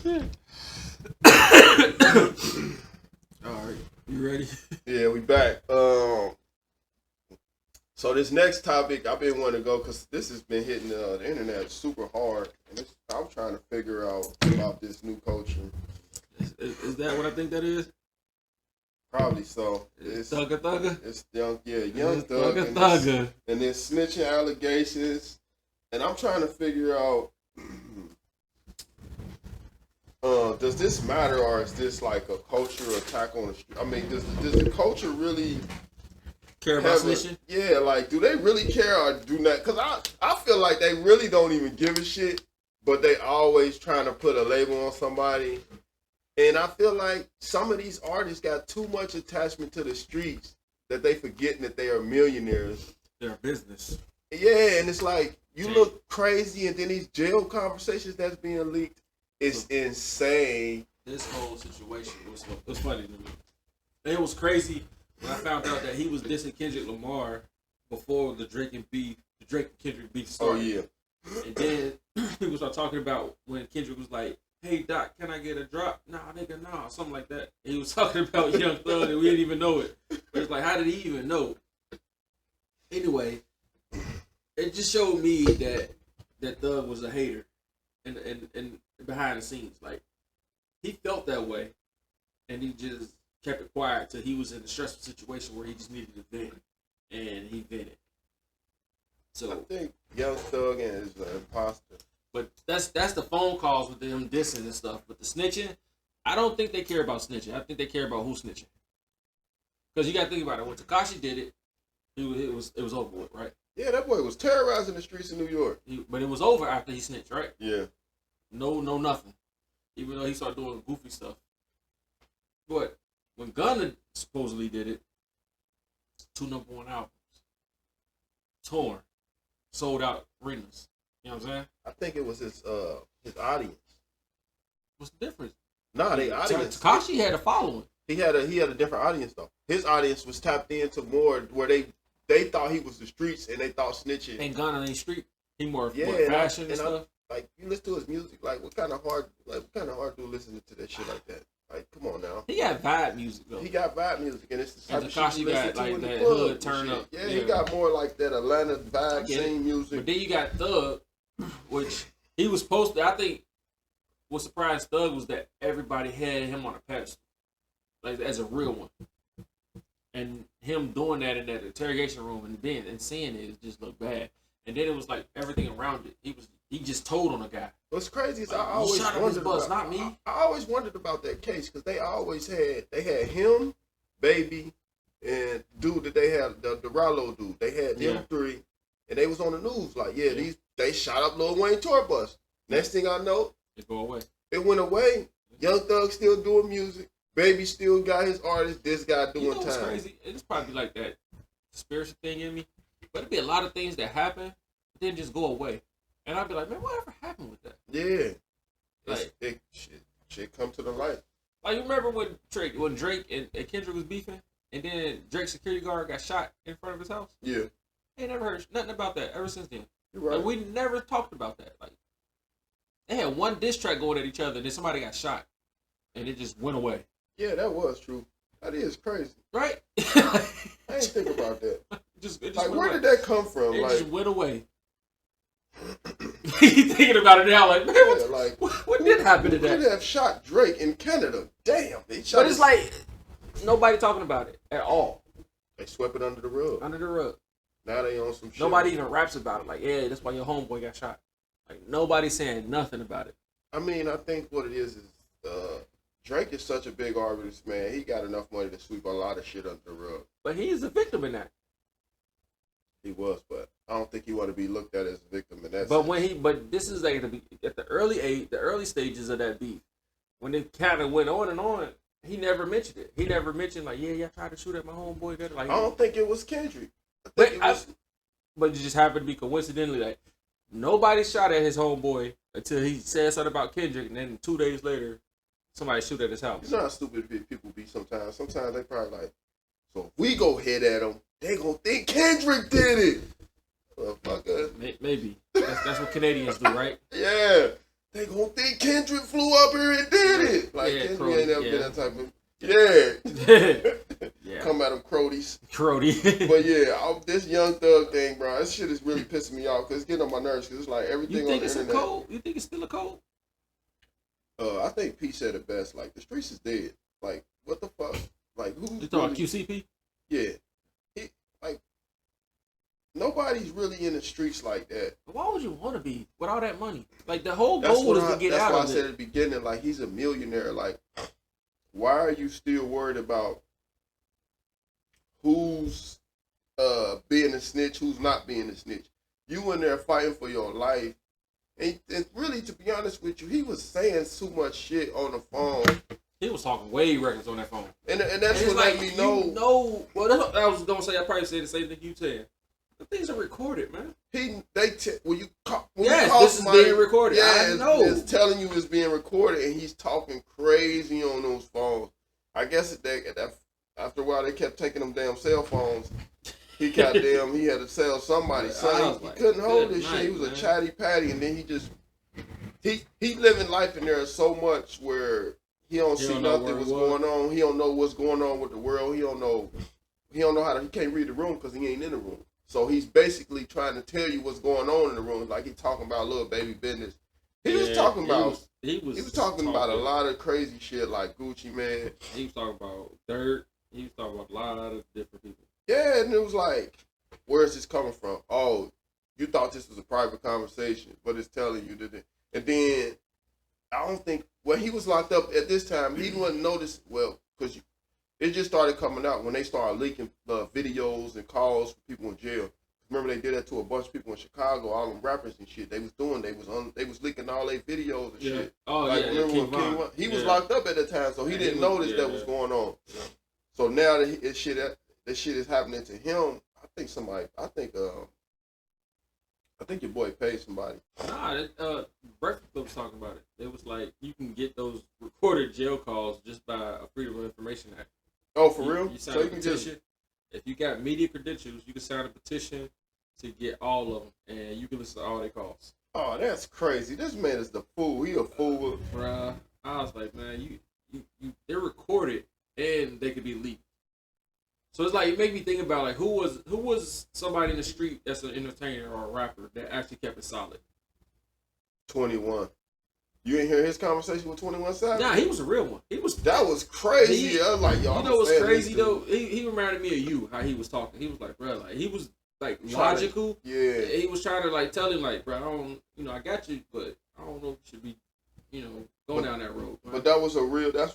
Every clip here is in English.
All right, you ready? Yeah, we back. So this next topic, I've been wanting to go because this has been hitting the internet super hard, and I'm trying to figure out about this new culture. Is that what I think that is? Probably so. It's Thugga Thugga? It's young thug, Thugga Thugga. and then snitching allegations, and I'm trying to figure out. Does this matter, or is this like a culture attack on the street? I mean, does the culture really Care about snitching? Yeah, like, do they really care or do not? Because I feel like they really don't even give a shit, but they always trying to put a label on somebody. And I feel like some of these artists got too much attachment to the streets that they forgetting that they are millionaires. They're a business. Yeah, and it's like, you look crazy, and then these jail conversations that's being leaked, it's insane. This whole situation was funny to me. It was crazy when I found out that he was dissing Kendrick Lamar before the Drake and Kendrick beef started. Oh, yeah. And then people start talking about when Kendrick was like, "Hey Doc, can I get a drop?" Nah, nigga, nah, something like that. And he was talking about Young Thug, and we didn't even know it. But it's like, how did he even know? Anyway, it just showed me that Thug was a hater, and behind the scenes, like he felt that way, and he just kept it quiet till he was in a stressful situation where he just needed to vent, and he vented. So I think Young Thug is an imposter. But that's the phone calls with them dissing and stuff. But the snitching, I don't think they care about snitching. I think they care about who's snitching. Because you got to think about it. When Tekashi did it, it was over with, right? Yeah, that boy was terrorizing the streets of New York. But it was over after he snitched, right? Yeah. No, nothing. Even though he started doing goofy stuff. But when Gunna supposedly did it, 2 #1 albums, Torn, sold out arenas. You know what I'm saying? I think it was his audience. What's the difference? Nah, they audience. Tekashi had a following. He had a different audience though. His audience was tapped into more where they thought he was the streets and they thought snitching. And Gunna ain't street. He more fashion and stuff. Like you listen to his music, like what kind of hard do listening to that shit like that? Like, come on now. He got vibe music though. He got vibe music, and it's the type of shit Tekashi you listen got to like in the that club hood turn shit. up. Yeah, he got more like that Atlanta vibe, same music. But then you got Thug, which he was supposed to. I think what surprised Thug was that everybody had him on a pedestal, like as a real one, and him doing that in that interrogation room and seeing it just looked bad. And then it was like everything around it. He just told on a guy. What's crazy is like, I always wondered bus, about, not me. I always wondered about that case because they had him, Baby, and dude that they had the Rallo dude. They had them three, and they was on the news like, they shot up Lil Wayne tour bus. Next thing I know, it go away. It went away. Young Thug still doing music. Baby still got his artist. This guy doing what's time. Crazy? It's probably like that conspiracy thing in me, but it'd be a lot of things that happen, but then just go away. And I'd be like, man, whatever happened with that? Yeah. Like, shit come to the light. Like, you remember when Drake and Kendrick was beefing, and then Drake's security guard got shot in front of his house? Yeah. Ain't never heard nothing about that ever since then. You're right. Like, we never talked about that. Like, they had one diss track going at each other, and then somebody got shot, and it just went away. Yeah, that was true. That is crazy. Right? I didn't think about that. It just like, where did that come from? It like, just went away. He's thinking about it now, like, man, what did happen to that? Who have shot Drake in Canada? Damn, they shot. But it's like nobody talking about it at all. They swept it under the rug. Under the rug. Now they on some shit. Nobody even raps about it. Like, yeah, that's why your homeboy got shot. Like, nobody's saying nothing about it. I mean, I think what it is Drake is such a big artist, man. He got enough money to sweep a lot of shit under the rug. But he's a victim in that. He was, but I don't think he want to be looked at as a victim in that. But this is like at the early stages of that beef, when it kind of went on and on. He never mentioned it. He never mentioned like, yeah, I tried to shoot at my homeboy. Like, I don't think it was Kendrick. But it just happened to be coincidentally like nobody shot at his homeboy until he said something about Kendrick, and then 2 days later, somebody shoot at his house. You know how stupid people be sometimes. Sometimes they probably like, so if we go hit at him, they gonna think Kendrick did it. Motherfucker. Maybe that's what Canadians do, right? Yeah. they gonna think Kendrick flew up here and did it. Like Kendrick Crody, ain't never been that type of come at them Crodies. But yeah, this Young Thug thing, bro, this shit is really pissing me off because it's getting on my nerves because it's like everything on the internet. You think it's still a code? I think P said it best. Like the streets is dead. Like what the fuck? Like who? You talking QCP? Yeah, nobody's really in the streets like that. Why would you want to be with all that money? Like the whole goal is to get out of it. That's why I said at the beginning, like he's a millionaire. Like, why are you still worried about who's being a snitch, who's not being a snitch? You in there fighting for your life, and really, to be honest with you, he was saying too much shit on the phone. He was talking way reckless on that phone, and that's what let me know. Well, that's what I was gonna say. I probably said the same thing you said. The things are recorded, man. This is being recorded. Yeah, I know. It's telling you it's being recorded, and he's talking crazy on those phones. I guess after a while they kept taking them damn cell phones. He had to sell somebody. So he couldn't hold this shit. He was a chatty patty, and then he living life in there so much where he don't see nothing what's going on. He don't know what's going on with the world. He don't know how to. He can't read the room because he ain't in the room. So he's basically trying to tell you what's going on in the room. Like he's talking about little baby business. He was talking about a lot of crazy shit like Gucci Mane. He was talking about Dirt. He was talking about a lot of different people. Yeah, and it was like, where's this coming from? Oh, you thought this was a private conversation, but it's telling you that. And then I don't think when he was locked up at this time, he wouldn't notice because it just started coming out when they started leaking videos and calls for people in jail. Remember they did that to a bunch of people in Chicago, all them rappers and shit. They was leaking all their videos and shit. Oh like, yeah, remember when King Von? He was locked up at that time, so he didn't notice that was going on. Yeah. So now that shit is happening to him, I think your boy paid somebody. Nah, Breakfast Club was talking about it. It was like you can get those recorded jail calls just by a Freedom of Information Act. Oh, for real? You sign a petition. If you got media credentials, you can sign a petition to get all of them, and you can listen to all their calls. Oh, that's crazy. This man is the fool. He a fool. Bruh, I was like, man, they're recorded, and they could be leaked. So it's like, it made me think about, like, who was somebody in the street that's an entertainer or a rapper that actually kept it solid? 21. You didn't hear his conversation with 21 Savage? Nah, he was a real one. That was crazy. I was like, yo, you know what's crazy though? He reminded me of you, how he was talking. He was like, bro, like he was like logical. He was trying to like tell him like, bro, I got you, but I don't know if you should be, going down that road. Right? But that was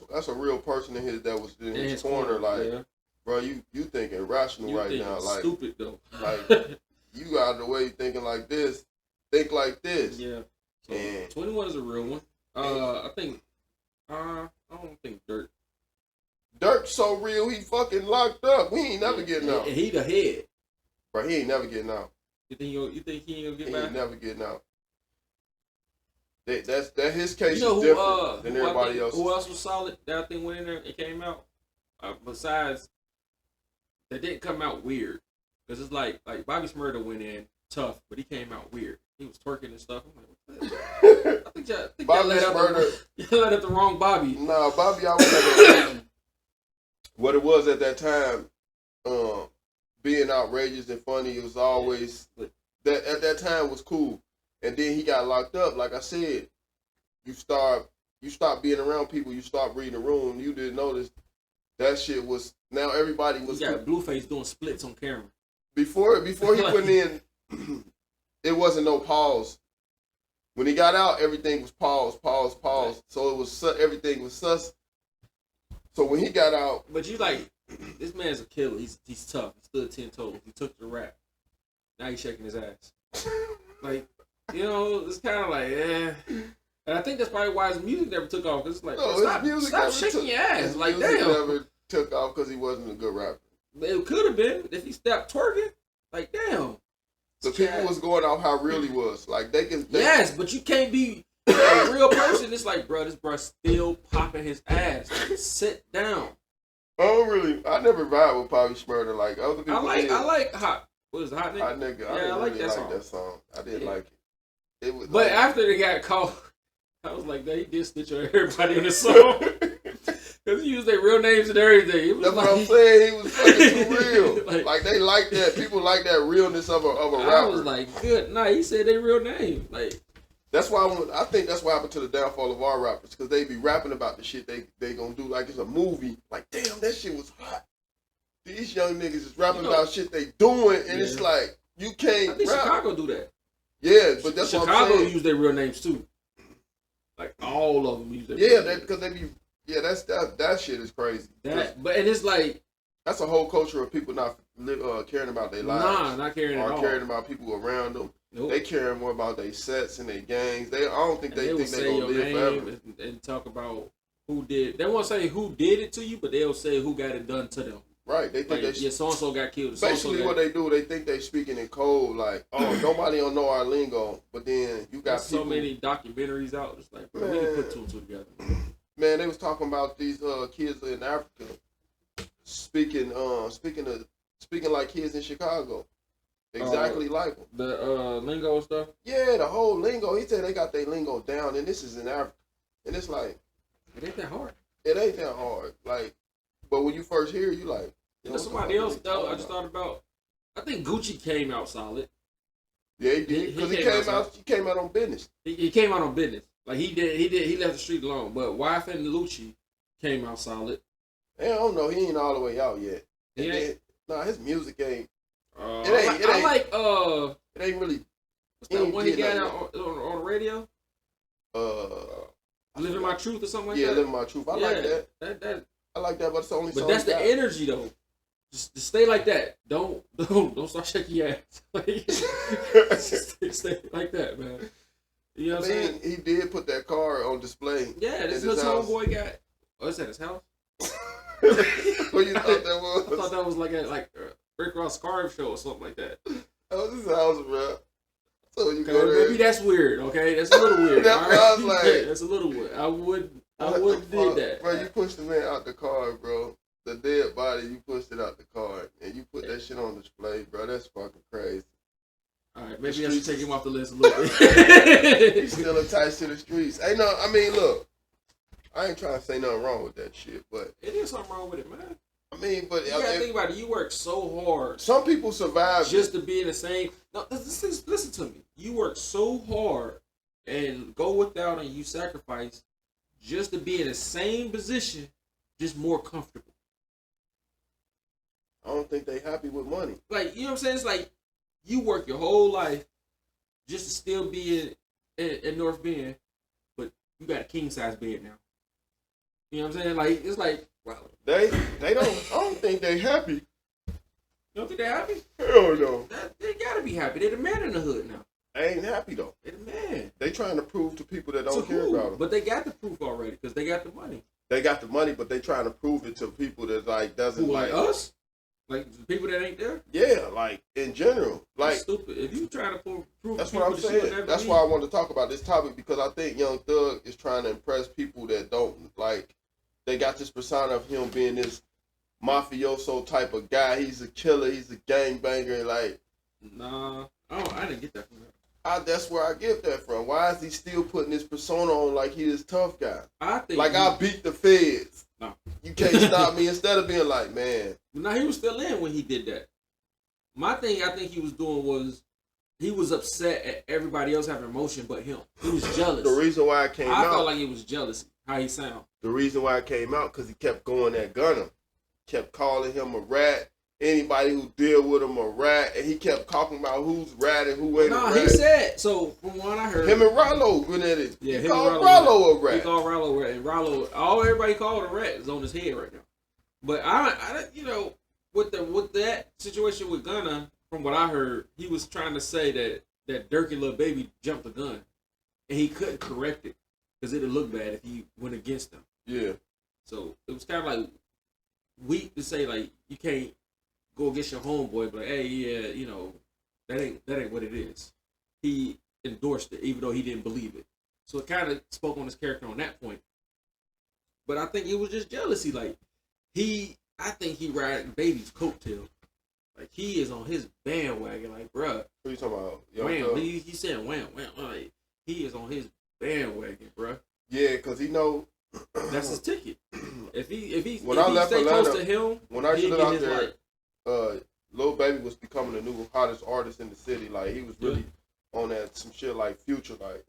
that's a real person in his that was in his corner. Like, bro, you thinking rational now? Like stupid though. Like you out of the way thinking like this. Think like this. Yeah. So 21 is a real one. I don't think Dirt's so real. He fucking locked up. We ain't never getting out. He the head. Bro, he ain't never getting out. You think he ain't gonna get back? He ain't never getting out. That his case is different than everybody else. Who else was solid? That I think went in there and came out. Besides, that didn't come out weird because it's like Bobby Shmurda went in tough, but he came out weird. He was twerking and stuff. I'm like, I think y'all let out the wrong Bobby. Nah, Bobby always had what it was at that time, being outrageous and funny. It was always that at that time was cool. And then he got locked up. Like I said, you stop being around people. You stop reading the room. You didn't notice that shit was. Now everybody was. You got Blueface doing splits on camera. Before he went in. It wasn't no pause. When he got out, everything was pause. Right. So it was everything was sus. So when he got out, but you like this man's a killer. He's tough. He stood 10 toes. He took the rap. Now he's shaking his ass. Like it's kind of like And I think that's probably why his music never took off. Cause it's like stop shaking your ass. Like damn. Never took off because he wasn't a good rapper. It could have been if he stopped twerking. Like damn. So people was going off how real he was. Like they yes, but you can't be a real person. It's like, bro, this bro still popping his ass. Like, sit down. I never vibe with Bobby Shmurda like other people. I like Hot. What is it, Hot Nigga? Hot Nigga. Yeah, I like really that song. I didn't like it. It was. But after they got caught, I was like, they did snitch on everybody in the song. Because he used their real names and everything. It was That's like, what I'm saying. He was fucking too real. like Like they like that. People like that realness of a rapper. I was like, good night. He said their real name. Like, that's why I think that's what happened to the downfall of our rappers, because they be rapping about the shit they gonna do like it's a movie. Like, damn, that shit was hot. These young niggas is rapping about shit they doing, and it's like you can't. I think rap. Chicago do that. Yeah, but that's Chicago what I'm saying. use their real names too. Like all of them use their Yeah, real names. because they be. Yeah, that shit is crazy. But and it's like that's a whole culture of people not caring about their lives. Nah, not caring at all. Caring about people around them. Nope. They care more about their sets and their gangs. I don't think they think they gonna live forever. And talk about who did. They won't say who did it to you, but they'll say who got it done to them. Right. They think like, so and so got killed. Basically, what they do, they think they speaking in code. Like, oh, nobody don't know our lingo. But then you got so many documentaries out. It's like, bro, we need to put two and two together. Man, they was talking about these kids in Africa speaking like kids in Chicago. Exactly like them. The lingo stuff? Yeah, the whole lingo. He said they got their lingo down, and this is in Africa. And it's like... It ain't that hard. It ain't that hard. Like, but when you first hear it, you like... You know, somebody else, though, I just thought about... I think Gucci came out solid. Yeah, he did. Because he came out on business. He came out on business. Like, he left the street alone. But Wife and Lucci came out solid. I don't know. He ain't all the way out yet. Nah, his music ain't... It ain't really. What's that one he got out on the radio? Living My Truth or something like that. Yeah, Living My Truth. I like that. I like that, but it's the only. But that's the energy though. Just stay like that. Don't start shaking your ass. stay like that, man. You know what I'm saying? He did put that car on display. Yeah, this is his homeboy got. Oh, is that his house? What you thought that was? I thought that was like a Rick Ross Scarf show or something like that. Oh, this house, bro. So you go there. Maybe that's weird, okay? That's a little weird. That's what I was like. That's a little weird. I wouldn't do that. Bro, you pushed the man out the car, bro. The dead body, you pushed it out the car. And you put that shit on display, bro. That's fucking crazy. Alright, maybe I should take him off the list a little bit. He's still attached to the streets. Hey, no, I mean, look. I ain't trying to say nothing wrong with that shit, but... It is something wrong with it, man. I mean, but... You gotta think about it. You work so hard. Some people survive just to be in the same... No, listen to me. You work so hard and go without and you sacrifice just to be in the same position, just more comfortable. I don't think they happy with money. Like, you know what I'm saying? It's like you work your whole life just to still be in North Bend, but you got a king-size bed now. You know what I'm saying? Like, it's like, wow. They don't, I don't think they happy. You don't think they're happy? Hell no. They gotta be happy. They're the man in the hood now. They ain't happy though. They're the man. They trying to prove to people that don't care about them. But they got the proof already because they got the money. They got the money, but they trying to prove it to people that like doesn't who, like us. Like the people that ain't there. Yeah, like in general, like that's stupid. If you trying to prove, that's what I'm saying. That's why I want to talk about this topic because I think Young Thug is trying to impress people that don't like. They got this persona of him being this mafioso type of guy. He's a killer. He's a gangbanger. Like, nah, I didn't get that from him. That's where I get that from. Why is he still putting this persona on like he this tough guy? I think I beat the feds. No. You can't stop me. Instead of being like, man. No, he was still in when he did that. My thing I think he was doing was he was upset at everybody else having emotion but him. He was jealous. The reason why I came out. I felt like it was jealousy, how he sound. The reason why I came out because he kept going at Gunna. Kept calling him a rat. Anybody who deal with him a rat, and he kept talking about who's rat and who ain't a rat. He said, so from what I heard, him and Rollo went at it. Yeah, he called Rollo a rat. He called Rollo a rat, and Rollo, everybody called a rat is on his head right now. But I you know, with that situation with Gunna, from what I heard, he was trying to say that Durky Lil Baby jumped the gun, and he couldn't correct it because it'd look bad if he went against him. Yeah. So it was kind of like weak to say like you can't go against your homeboy, but like, hey, yeah, you know, that ain't what it is. He endorsed it, even though he didn't believe it. So it kind of spoke on his character on that point. But I think it was just jealousy. Like I think he riding Baby's coattail. Like he is on his bandwagon. Like, bruh. What are you talking about? Wham. He said wham. Like he is on his bandwagon, bro. Yeah, cause he know that's his ticket. If he when I left stay Atlanta, close to him, when I stood out there, like, Lil Baby was becoming the new hottest artist in the city. Like he was really on that some shit like Future. Like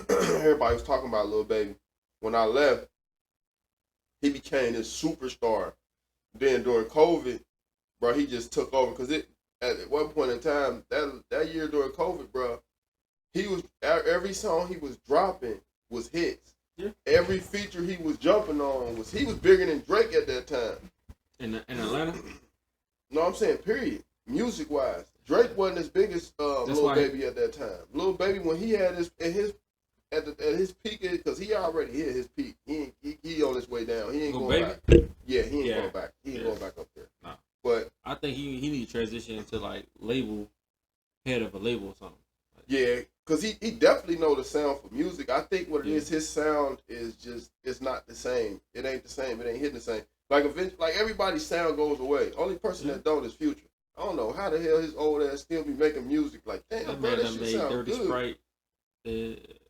everybody was talking about Lil Baby. When I left, he became this superstar. Then during COVID, bro, he just took over because at one point in time that year during COVID, bro, he was every song he was dropping was hits. Yeah. Every feature he was jumping on he was bigger than Drake at that time. In Atlanta. No, I'm saying period. Music wise, Drake wasn't as big as Lil Baby at that time. Lil Baby when he had at his peak, because he already hit his peak. He on his way down. He ain't going back. Yeah, he ain't going back. He ain't going back up there. Nah. But I think he need to transition into like head of a label or something. Yeah, because he definitely know the sound for music. I think what it is, his sound is just, it's not the same. It ain't the same. It ain't hitting the same. Like everybody's sound goes away. Only person that don't is Future. I don't know how the hell his old ass still be making music. Like, damn, that bro, man that done shit made sound Dirty good. Sprite.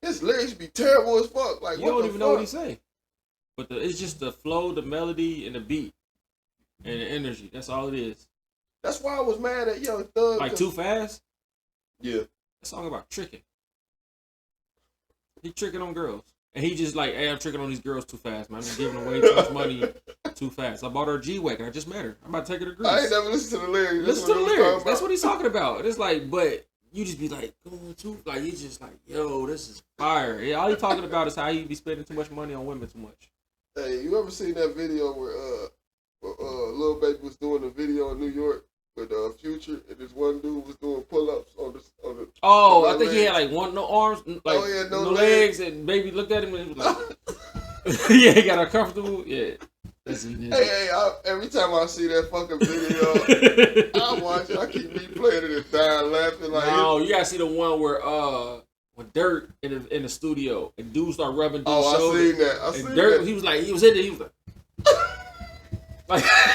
His lyrics be terrible as fuck. Like, you don't even know what he say. But it's just the flow, the melody, and the beat, and the energy. That's all it is. That's why I was mad at Young Thug. Like Too Fast. Yeah. That song about tricking. He tricking on girls. And he just like, hey, I'm tricking on these girls too fast, man. I'm just giving away too much money too fast. I bought her a G-Wagon. I just met her. I'm about to take her to Greece. I ain't never listened to the lyrics. Listen to the lyrics. That's what he's talking about. It's like, but you just be like, going too, like, he's just like, yo, this is fire. Yeah, all he talking about is how he be spending too much money on women too much. Hey, you ever seen that video where Lil Baby was doing a video in New York with Future, and this one dude was doing pull-ups on the Oh, I think he had like no arms, like no legs, and Baby looked at him and was like, yeah, he got uncomfortable. Yeah. Hey, every time I see that fucking video, I watch it. I keep replaying it and dying laughing. Like, no, you gotta see the one where with Dirt in the studio and dudes start rubbing dude's shoulder. I seen that. I seen Dirt, that. he was in there. He was like,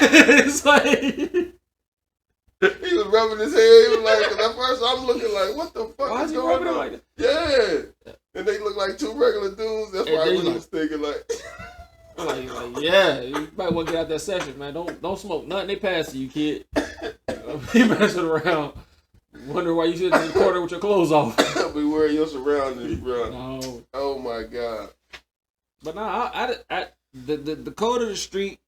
it's like. He was rubbing his head. He was like, cause at first I'm looking like, what the fuck why is he going on? Like that? Yeah. And they look like two regular dudes. That's why I was thinking like. like, yeah, you might want to get out that session, man. Don't smoke nothing they pass to you, kid. You messing around. Wonder why you sitting in the corner with your clothes off. Be wearing your surroundings, bro. No. Oh my god. But no, the code of the street.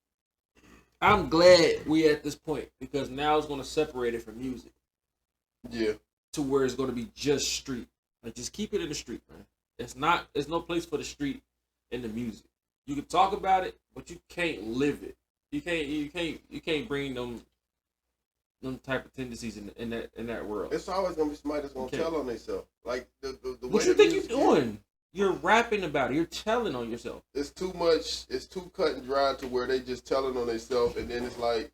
I'm glad we at this point because now it's going to separate it from music. Yeah. To where it's going to be just street. Like just keep it in the street, man. There's no place for the street in the music. You can talk about it, but you can't live it. You can't bring them type of tendencies in that world. It's always gonna be somebody that's gonna tell on themselves. Like the way. What you think you're doing? You're rapping about it. You're telling on yourself. It's too much. It's too cut and dry to where they just telling on themselves, and then it's like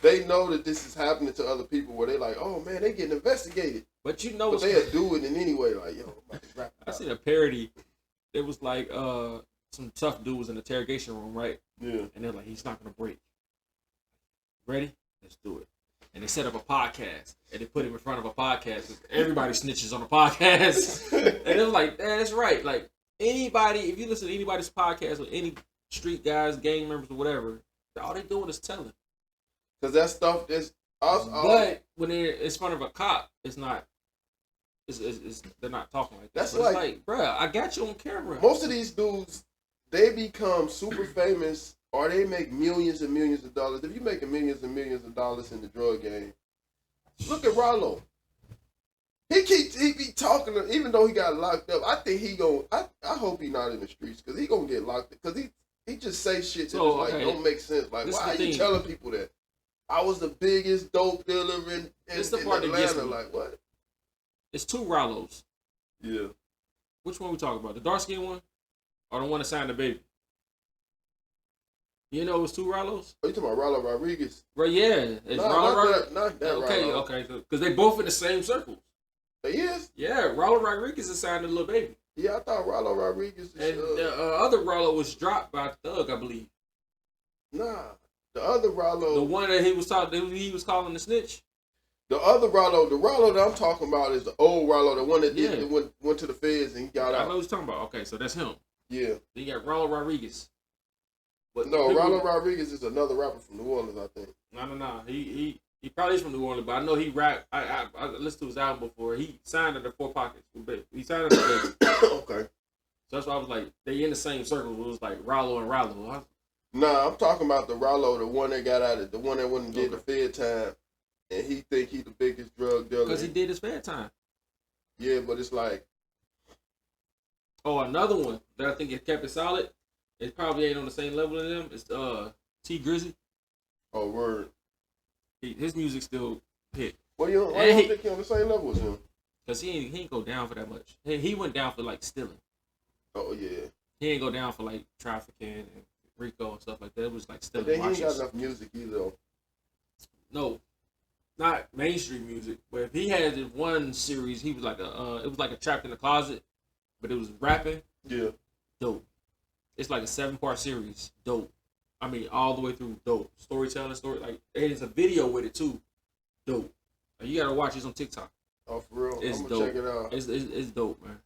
they know that this is happening to other people. Where they like, oh man, they getting investigated. But you know, but they'll do it in any way. Like, yo, I'm about to rap I seen a parody. It was like some tough dude was in the interrogation room, right? Yeah. And they're like, he's not gonna break. Ready? Let's do it. And they set up a podcast, and they put him in front of a podcast. Everybody snitches on a podcast, and it was like, that's right. Like anybody, if you listen to anybody's podcast with any street guys, gang members, or whatever, all they doing is telling. Because that stuff is. But when they're in front of a cop, it's not. They're not talking like that. That's like, bruh, I got you on camera. Most of these dudes, they become super famous. Or they make millions and millions of dollars. If you're making millions and millions of dollars in the drug game, look at Rollo. He be talking, even though he got locked up. I think I hope he's not in the streets because he gonna get locked up. Because he just say shit that don't make sense. Like, why are you telling people that? I was the biggest dope dealer in Atlanta. Like, what? It's two Rollos. Yeah. Which one we talking about? The dark skinned one, or the one that signed the Baby? You know it was two Rollos? Oh, you talking about Rollo Rodriguez? Right, yeah. It's Rollo not that okay, Rollo. okay. Because they both in the same circles. He is? Yeah, Rollo Rodriguez is signed to Lil Baby. Yeah, I thought Rollo Rodriguez and the other Rollo was dropped by Thug, I believe. Nah. The other Rollo. The one that he was calling the snitch? The other Rollo, the Rollo that I'm talking about is the old Rollo, the one that went to the feds and he got I out. know what you're talking about. Okay, so that's him. Yeah. Then you got Rollo Rodriguez. But No, Rollo Rodriguez is another rapper from New Orleans, I think. No. He probably is from New Orleans, but I know he rap. I listened to his album before. He signed under Four Pockets. He signed under Okay. So that's why I was like, they in the same circle. It was like Rollo and Rollo. Nah, I'm talking about the Rollo, the one that got out of the one that went and did the Fed time, and he think he the biggest drug dealer. Because he did his Fed time. Yeah, but it's like. Oh, another one that I think it kept it solid. It probably ain't on the same level as them. It's T Grizzly. Oh, word. His music still hit. Why you don't think he on the same level as him? Because he ain't go down for that much. He went down for like stealing. Oh, yeah. He ain't go down for like trafficking and Rico and stuff like that. It was like stealing But then watches. he ain't got enough music either, though. No, not mainstream music. But if he had this one series, he was like it was like a Trapped in the Closet, but it was rapping. Yeah. Dope. It's like a 7-part series. Dope. I mean, all the way through. Dope. Storytelling, and it's a video with it too. Dope. Like, you gotta watch this on TikTok. Oh, for real? It's I'm dope. gonna check it out. It's dope, man.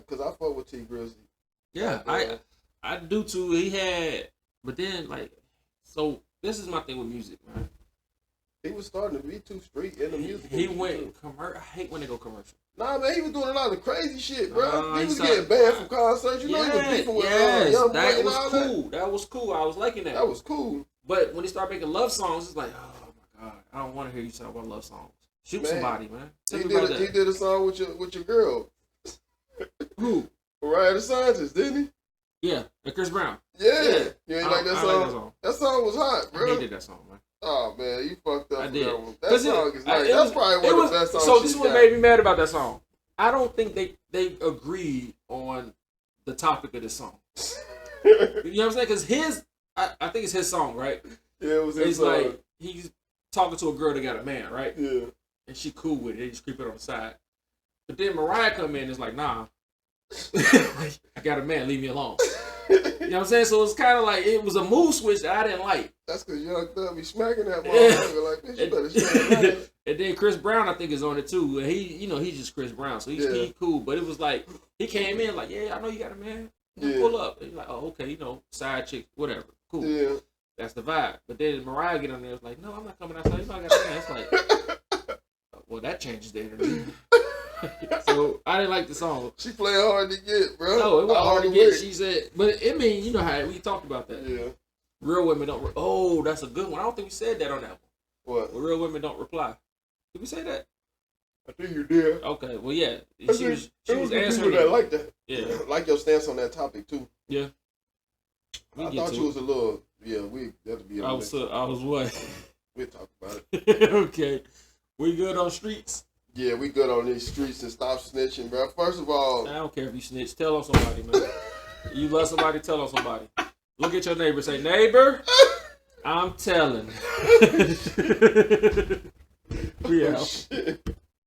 Cause I fuck with T Grizzly. Yeah, I do too. He had, but then like, so this is my thing with music, man. He was starting to be too street in the music. He went commercial. I hate when they go commercial. Nah, man, he was doing a lot of crazy shit, bro. He was he getting banned from concerts. You know, he was beefing with Young Boy and all that. That was cool. I was liking that. That was cool. But when he started making love songs, it's like, oh my god, I don't want to hear you talk about love songs. Shoot somebody, man. He did a song with your girl. Who? Mariah the Scientist, didn't he? Yeah, and Chris Brown. Yeah. You ain't like that song? Like that song? That song was hot, bro. I hated that song, man. Oh man, you fucked up. I did. That one. That song is nice. That's probably one of the best songs. So this is what made me mad about that song. I don't think they agreed on the topic of the song. You know what I'm saying? Because I think it's his song, right? Yeah, it was his song. Like he's talking to a girl that got a man, right? Yeah. And she cool with it. They just creep it on the side. But then Mariah come in and is like, nah. I got a man, leave me alone. You know what I'm saying? So it's kind of like, it was a mood switch that I didn't like. That's because Young Thug be smacking that motherfucker like, bitch, you better stand. And then Chris Brown, I think, is on it too. And he's just Chris Brown, so he's cool. But it was like, he came in like, yeah, I know you got a man. Pull up. And he's like, oh, okay, side chick, whatever. Cool. Yeah. That's the vibe. But then Mariah get on there, it's like, no, I'm not coming outside. You know I got a man. It's like, well, that changes the energy. So I didn't like the song. She playing hard to get, bro. No, it wasn't hard to get. She said, but I mean, you know how we talked about that. Yeah. Real women don't. Oh, that's a good one. I don't think we said that on that one. What? Well, real women don't reply. Did we say that? I think you did. Okay. Well, yeah. She was People answering. that like that. Yeah. Like your stance on that topic too. Yeah. I thought you was a little. Yeah, we have to be. I was what? We'll talk about it. Okay. We good on streets? Yeah, we good on these streets and stop snitching, bro. First of all, I don't care if you snitch. Tell on somebody, man. You love somebody, tell on somebody. Look at your neighbor. Say, neighbor, I'm telling. We out.